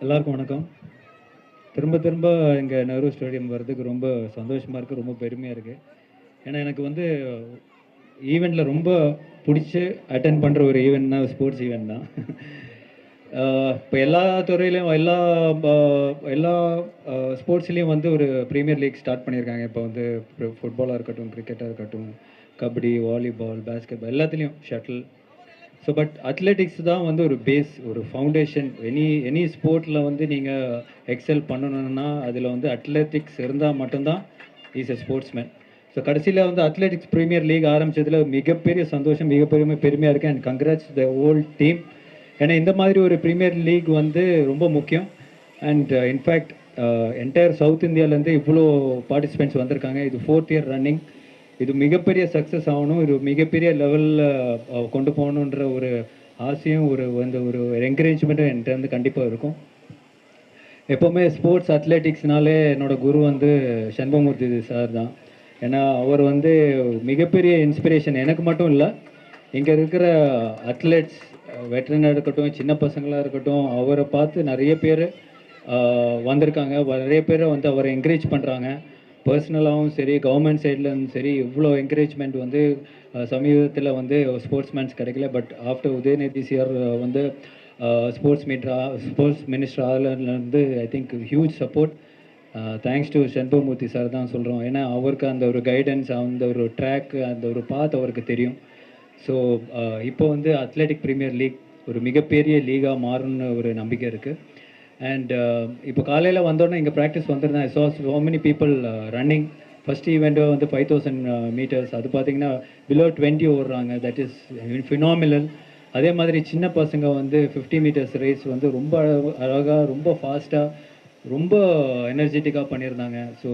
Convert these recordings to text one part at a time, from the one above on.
எல்லாருக்கும் வணக்கம். திரும்ப திரும்ப இங்கே நெஹ்ரு ஸ்டேடியம் வர்றதுக்கு ரொம்ப சந்தோஷமாக இருக்குது, ரொம்ப பெருமையாக இருக்குது. ஏன்னா எனக்கு வந்து ஈவெண்ட்டில் ரொம்ப பிடிச்சி அட்டென்ட் பண்ணுற ஒரு ஈவெண்ட்னா ஸ்போர்ட்ஸ் ஈவெண்ட் தான். இப்போ எல்லா துறையிலையும் எல்லா ஸ்போர்ட்ஸ்லேயும் வந்து ஒரு ப்ரீமியர் லீக் ஸ்டார்ட் பண்ணியிருக்காங்க. இப்போ வந்து ஃபுட்பாலாக இருக்கட்டும், கிரிக்கெட்டாக இருக்கட்டும், கபடி, வாலிபால், பேஸ்கெட்பால் எல்லாத்துலேயும் ஷட்டில். ஸோ பட் அத்லெட்டிக்ஸ் தான் வந்து ஒரு பேஸ், ஒரு ஃபவுண்டேஷன். எனி ஸ்போர்ட்டில் வந்து நீங்கள் எக்ஸல் பண்ணணுன்னா அதில் வந்து அத்லெட்டிக்ஸ் இருந்தால் மட்டும்தான் இஸ் எ ஸ்போர்ட்ஸ்மேன். ஸோ கடைசியில் வந்து அத்லெட்டிக்ஸ் ப்ரீமியர் லீக் ஆரம்பித்ததில் மிகப்பெரிய சந்தோஷம், மிகப்பெரிய பெருமையாக இருக்குது. And congrats the whole team. ஏன்னா இந்த மாதிரி ஒரு ப்ரீமியர் லீக் வந்து ரொம்ப முக்கியம். அண்ட் இன்ஃபேக்ட் என்டையர் சவுத் இந்தியாவிலேருந்து இவ்வளோ பார்ட்டிசிபெண்ட்ஸ் வந்திருக்காங்க. இது 4th இயர் ரன்னிங். இது மிகப்பெரிய சக்ஸஸ் ஆகணும், இது மிகப்பெரிய லெவலில் கொண்டு போகணுன்ற ஒரு ஆசையும் ஒரு என்கரேஜ்மெண்ட்டும் என்கிட்ட வந்து கண்டிப்பாக இருக்கும். எப்போவுமே ஸ்போர்ட்ஸ் அத்லெட்டிக்ஸ்னாலே என்னோடய குரு வந்து சண்பகமூர்த்தி சார் தான். ஏன்னா அவர் வந்து மிகப்பெரிய இன்ஸ்பிரேஷன் எனக்கு மட்டும் இல்லை, இங்கே இருக்கிற அத்லெட்ஸ் வெட்டரனாக இருக்கட்டும், சின்ன பசங்களாக இருக்கட்டும், அவரை பார்த்து நிறைய பேர் வந்திருக்காங்க. நிறைய பேர் வந்து அவரை என்கரேஜ் பண்ணுறாங்க. பர்சனலாகவும் சரி, கவர்மெண்ட் சைட்லேருந்து சரி, இவ்வளோ என்கரேஜ்மெண்ட் வந்து சமீபத்தில் வந்து ஸ்போர்ட்ஸ்மேன்ஸ் கிடைக்கல. பட் ஆஃப்டர் உதயநிதி சார் வந்து ஸ்போர்ட்ஸ் மினிஸ்டர் ஆகலேருந்து I think huge support. Thanks to Shanbagamoorthy sir தான் சொல்கிறோம். ஏன்னா அவருக்கு அந்த ஒரு கைடன்ஸ், அந்த ஒரு ட்ராக், அந்த ஒரு பாத் அவருக்கு தெரியும். ஸோ இப்போ வந்து அத்லெட்டிக் ப்ரீமியர் லீக் ஒரு மிகப்பெரிய லீகாக மாறும்னு ஒரு நம்பிக்கை இருக்குது. அண்ட் இப்போ காலையில் வந்தோடனே இங்கே ப்ராக்டிஸ் வந்துருந்தேன். So many people running. First event வந்து 5000 மீட்டர்ஸ். அது பார்த்தீங்கன்னா பிலோ 20 ஓடுறாங்க. That is phenomenal. அதே மாதிரி சின்ன பசங்க வந்து 50 மீட்டர்ஸ் ரேஸ் வந்து ரொம்ப அழகாக, ரொம்ப ஃபாஸ்ட்டாக, ரொம்ப எனர்ஜெட்டிக்காக பண்ணியிருந்தாங்க. ஸோ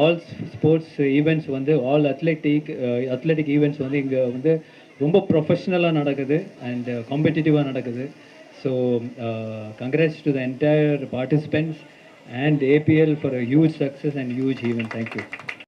ஆல் ஸ்போர்ட்ஸ் ஈவெண்ட்ஸ் வந்து அத்லெட்டிக் ஈவெண்ட்ஸ் வந்து இங்கே வந்து ரொம்ப ப்ரொஃபஷ்னலாக நடக்குது அண்ட் காம்படிட்டிவாக நடக்குது. So congrats to the entire participants and APL for a huge success and huge event. Thank you.